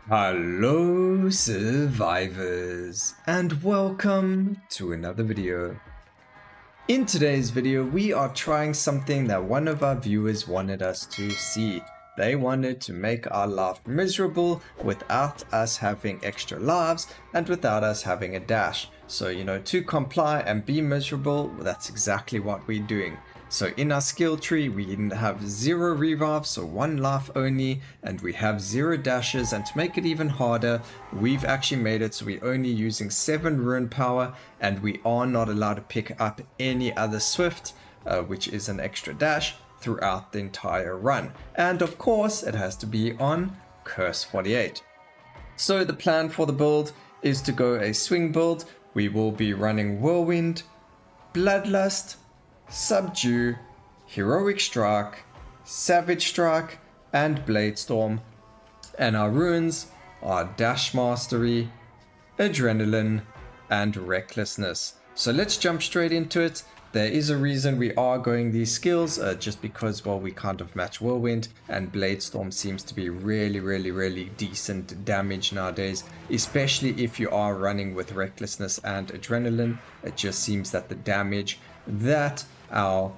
Hello survivors and welcome to another video. In today's video we are trying something that one of our viewers wanted us to see. They wanted to make our life miserable without us having extra lives and without us having a dash. So to comply and be miserable, that's exactly what we're doing. So in our skill tree, we have 0 revives, so 1 life only, and we have 0 dashes, and to make it even harder, we've actually made it so we're only using 7 rune power, and we are not allowed to pick up any other swift, which is an extra dash, throughout the entire run. And of course, it has to be on Curse 48. So the plan for the build is to go a swing build. We will be running Whirlwind, Bloodlust, Subdue, Heroic Strike, Savage Strike, and Blade Storm. And our runes are Dash Mastery, Adrenaline, and Recklessness. So let's jump straight into it. There is a reason we are going these skills, just because, well, we kind of match Whirlwind, and Blade Storm seems to be really decent damage nowadays, especially if you are running with Recklessness and Adrenaline. It just seems that the damage that our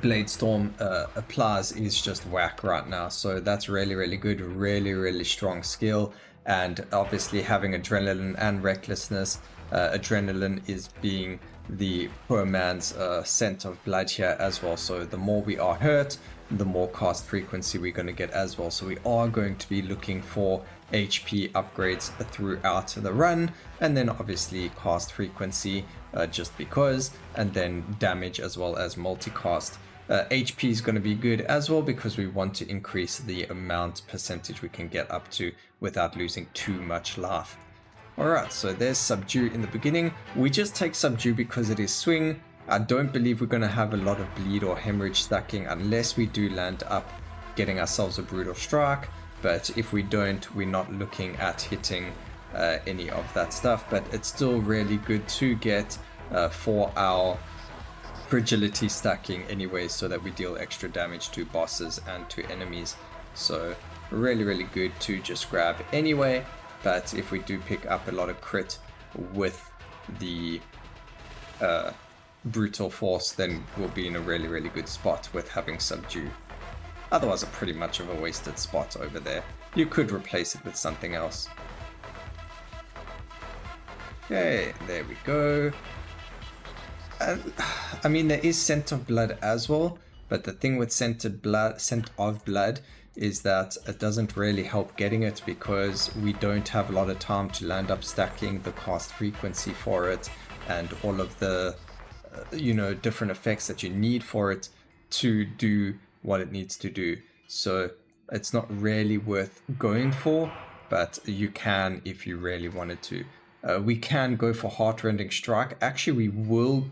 Blade Storm applies is just whack right now. So that's really good, really strong skill. And obviously having Adrenaline and Recklessness, Adrenaline is being the poor man's scent of blood here as well. So the more we are hurt, the more cast frequency we're going to get as well. So we are going to be looking for HP upgrades throughout the run, and then obviously cast frequency just because, and then damage as well as multicast. HP is going to be good as well because we want to increase the amount percentage we can get up to without losing too much life. Alright, so there's Subdue in the beginning. We just take Subdue because it is swing. I don't believe we're going to have a lot of bleed or hemorrhage stacking unless we do land up getting ourselves a Brutal Strike. But if we don't, we're not looking at hitting any of that stuff. But it's still really good to get for our fragility stacking anyway, so that we deal extra damage to bosses and to enemies. So really good to just grab anyway. But if we do pick up a lot of crit with the Brutal Force, then we'll be in a really good spot with having Subdue. Otherwise, a pretty much of a wasted spot over there. You could replace it with something else. Okay, there we go. I mean, there is Scent of Blood as well, but the thing with Scent of Blood is that it doesn't really help getting it because we don't have a lot of time to land up stacking the cast frequency for it and all of the different effects that you need for it to do what it needs to do. So it's not really worth going for, but you can if you really wanted to. We can go for Heartrending Strike. Actually, we will.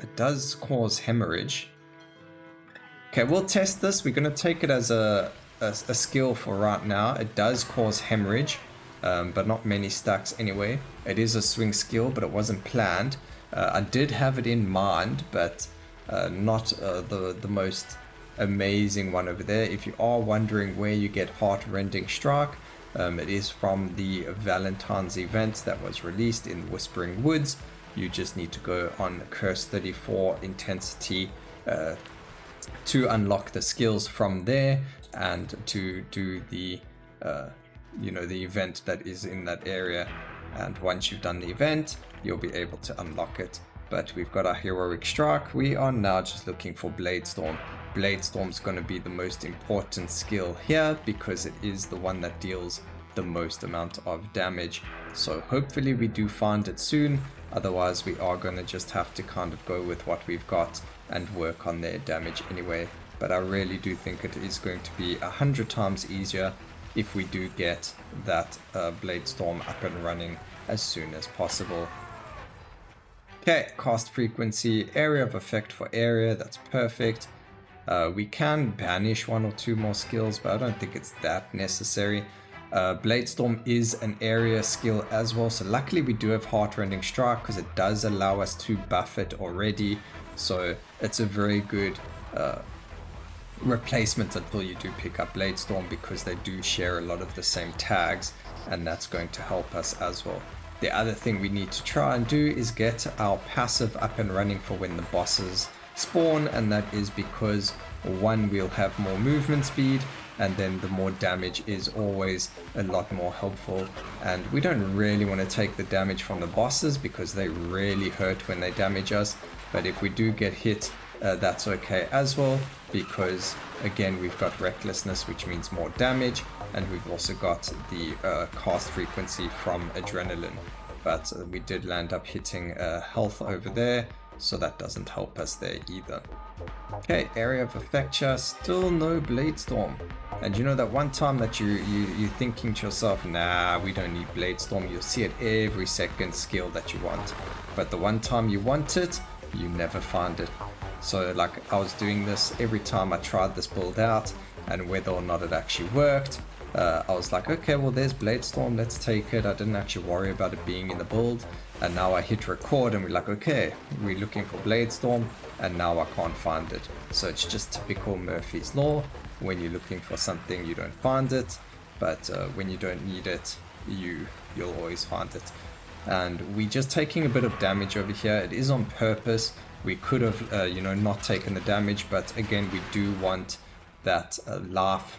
It does cause hemorrhage. Okay, we'll test this. We're going to take it as a skill for right now. It does cause hemorrhage, but not many stacks anyway. It is a swing skill, but it wasn't planned. I did have it in mind, but not the most amazing one over there. If you are wondering where you get Heartrending Strike, it is from the Valentine's event that was released in Whispering Woods. You just need to go on Curse 34 intensity to unlock the skills from there and to do the the event that is in that area. And once you've done the event, you'll be able to unlock it. But we've got our Heroic Strike. We are now just looking for Blade Storm. Blade Storm's going to be the most important skill here because it is the one that deals the most amount of damage. So hopefully we do find it soon. Otherwise we are going to just have to kind of go with what we've got and work on their damage anyway. But I really do think it is going to be 100 times easier if we do get that Blade Storm up and running as soon as possible. Okay, cast frequency, area of effect for area, that's perfect. We can banish 1 or 2 more skills, but I don't think it's that necessary. Blade Storm is an area skill as well, so luckily we do have Heartrending Strike because it does allow us to buff it already. So it's a very good replacement until you do pick up Bladestorm, because they do share a lot of the same tags, and that's going to help us as well. The other thing we need to try and do is get our passive up and running for when the bosses spawn, and that is because one, we'll have more movement speed, and then the more damage is always a lot more helpful. And we don't really want to take the damage from the bosses because they really hurt when they damage us, but if we do get hit, that's okay as well, because again we've got recklessness, which means more damage, and we've also got the cast frequency from adrenaline, but we did land up hitting health over there, so that doesn't help us there either. Okay, area of effect here, still no Bladestorm. And you know that one time that you're thinking to yourself, nah, we don't need Bladestorm, you'll see it every second skill that you want, but the one time you want it, you never find it. So like I was doing this every time I tried this build out, and whether or not it actually worked, I was like, okay, well there's Bladestorm, let's take it. I didn't actually worry about it being in the build, and now I hit record and we're like, okay, we're looking for Bladestorm, and now I can't find it. So it's just typical Murphy's Law. When you're looking for something, you don't find it, but when you don't need it, you'll always find it. And we're just taking a bit of damage over here. It is on purpose. We could have, not taken the damage, but again, we do want that laugh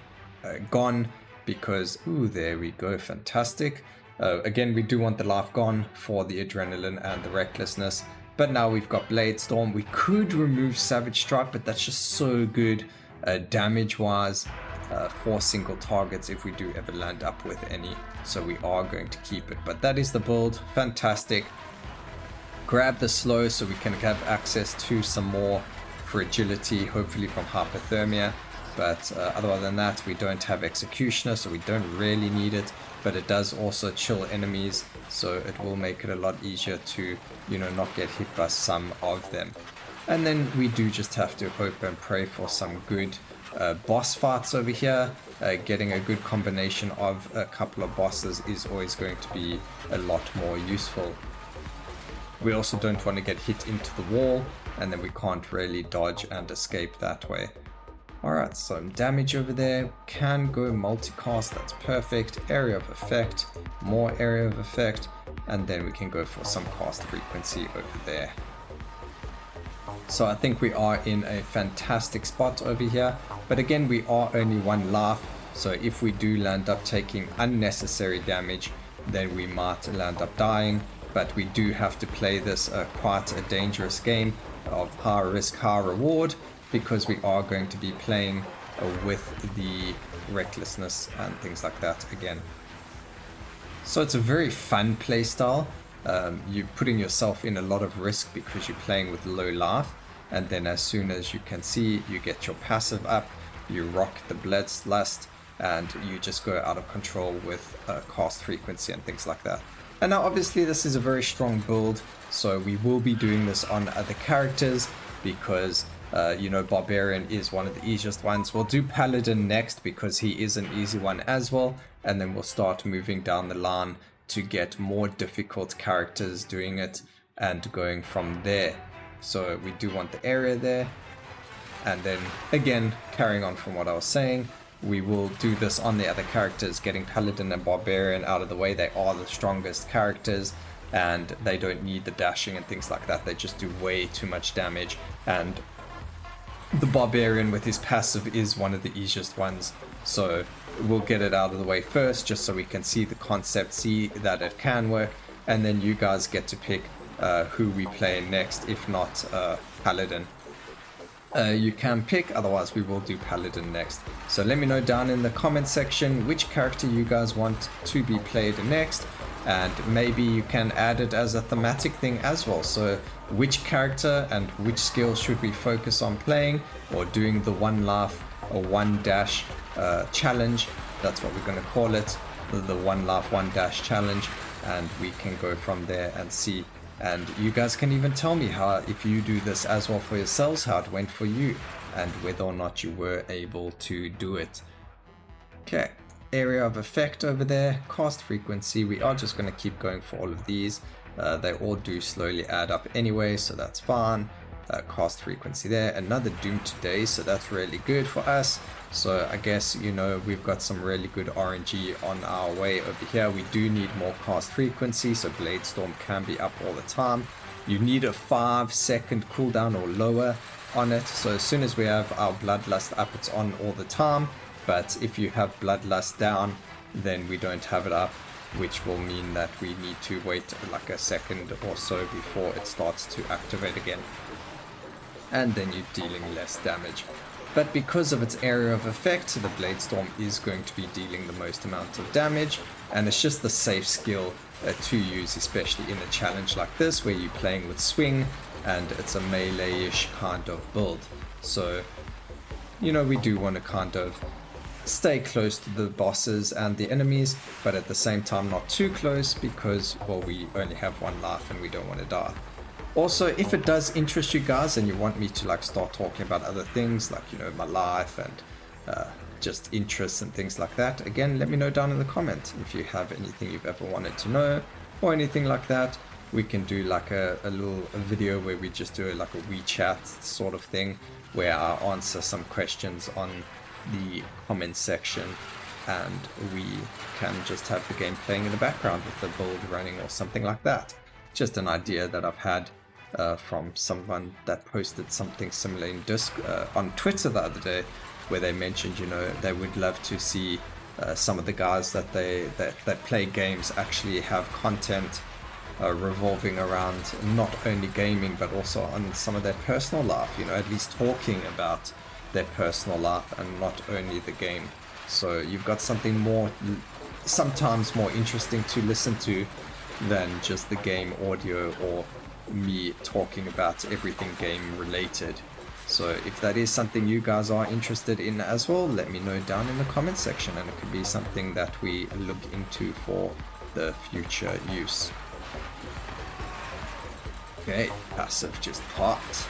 gone, because, ooh, there we go, fantastic. Again, we do want the laugh gone for the adrenaline and the recklessness, but now we've got Bladestorm. We could remove Savage Strike, but that's just so good damage-wise for single targets if we do ever land up with any, so we are going to keep it. But that is the build, fantastic. Grab the slow so we can have access to some more fragility, hopefully from hypothermia, but other than that, we don't have executioner, so we don't really need it, but it does also chill enemies, so it will make it a lot easier to not get hit by some of them. And then we do just have to hope and pray for some good boss fights over here. Getting a good combination of a couple of bosses is always going to be a lot more useful. We also don't want to get hit into the wall, and then we can't really dodge and escape that way. Alright, so damage over there, can go multicast, that's perfect. Area of effect, more area of effect, and then we can go for some cast frequency over there. So I think we are in a fantastic spot over here, but again, we are only one laugh, so if we do land up taking unnecessary damage, then we might land up dying. But we do have to play this quite a dangerous game of high risk, high reward, because we are going to be playing with the recklessness and things like that again. So it's a very fun playstyle. You're putting yourself in a lot of risk because you're playing with low life, and then as soon as you can see, you get your passive up, you rock the Bloodlust, and you just go out of control with cast frequency and things like that. And now obviously this is a very strong build, so we will be doing this on other characters because Barbarian is one of the easiest ones. We'll do Paladin next because he is an easy one as well, and then we'll start moving down the line to get more difficult characters doing it and going from there. So we do want the area there, and then again, carrying on from what I was saying, we will do this on the other characters, getting Paladin and Barbarian out of the way. They are the strongest characters, and they don't need the dashing and things like that. They just do way too much damage, and the Barbarian with his passive is one of the easiest ones. So we'll get it out of the way first, just so we can see the concept, see that it can work, and then you guys get to pick who we play next, if not Paladin. You can pick, otherwise we will do Paladin next. So let me know down in the comment section which character you guys want to be played next, and maybe you can add it as a thematic thing as well. So which character and which skill should we focus on playing, or doing the one laugh or one dash challenge. That's what we're going to call it, the one laugh one dash challenge, and we can go from there and see. And you guys can even tell me how, if you do this as well for yourselves, how it went for you and whether or not you were able to do it. Okay, area of effect over there, cast frequency, we are just going to keep going for all of these. They all do slowly add up anyway, so that's fine. cast frequency there. Another Doom today, so that's really good for us. So I guess, you know, we've got some really good RNG on our way over here. We do need more cast frequency, so Blade Storm can be up all the time. You need a 5-second cooldown or lower on it. So as soon as we have our Bloodlust up, it's on all the time. But if you have Bloodlust down, then we don't have it up, which will mean that we need to wait like a second or so before it starts to activate again. And then you're dealing less damage. But because of its area of effect, the Blade Storm is going to be dealing the most amount of damage, and it's just the safe skill to use, especially in a challenge like this where you're playing with swing and it's a melee-ish kind of build. So, you know, we do want to kind of stay close to the bosses and the enemies, but at the same time not too close, because, well, we only have one life and we don't want to die. Also, if it does interest you guys and you want me to like start talking about other things like, you know, my life and just interests and things like that, again, let me know down in the comments if you have anything you've ever wanted to know or anything like that. We can do like a little video where we just do like a WeChat sort of thing where I answer some questions on the comment section, and we can just have the game playing in the background with the build running or something like that. Just an idea that I've had from someone that posted something similar in on Twitter the other day, where they mentioned, you know, they would love to see some of the guys that play games actually have content revolving around not only gaming but also on some of their personal life, you know, at least talking about their personal life and not only the game. So you've got something more, sometimes more interesting to listen to than just the game audio or me talking about everything game related. So if that is something you guys are interested in as well, let me know down in the comment section, and it could be something that we look into for the future use. Okay, passive just popped.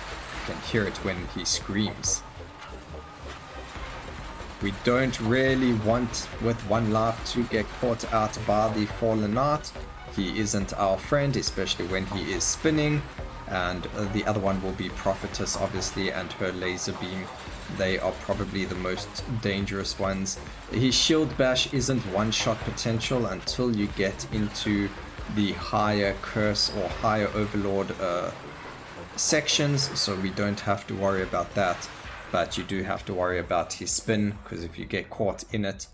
You can hear it when he screams. We don't really want, with one life, to get caught out by the Fallen Knight. He isn't our friend, especially when he is spinning. And the other one will be Prophetess, obviously, and her laser beam. They are probably the most dangerous ones. His shield bash isn't one-shot potential until you get into the higher curse or higher overlord sections, so we don't have to worry about that. But you do have to worry about his spin, because if you get caught in it,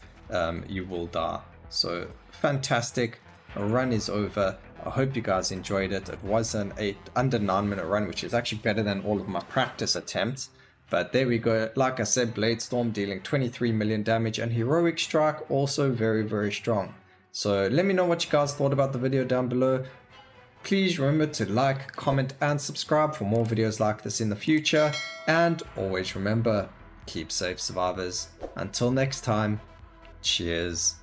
you will die. So fantastic. Our run is over. I hope you guys enjoyed it. It was an under 9-minute run, which is actually better than all of my practice attempts. But there we go. Like I said, Blade Storm dealing 23 million damage, and Heroic Strike also very, very strong. So let me know what you guys thought about the video down below. Please remember to like, comment, and subscribe for more videos like this in the future. And always remember, keep safe, survivors. Until next time, cheers.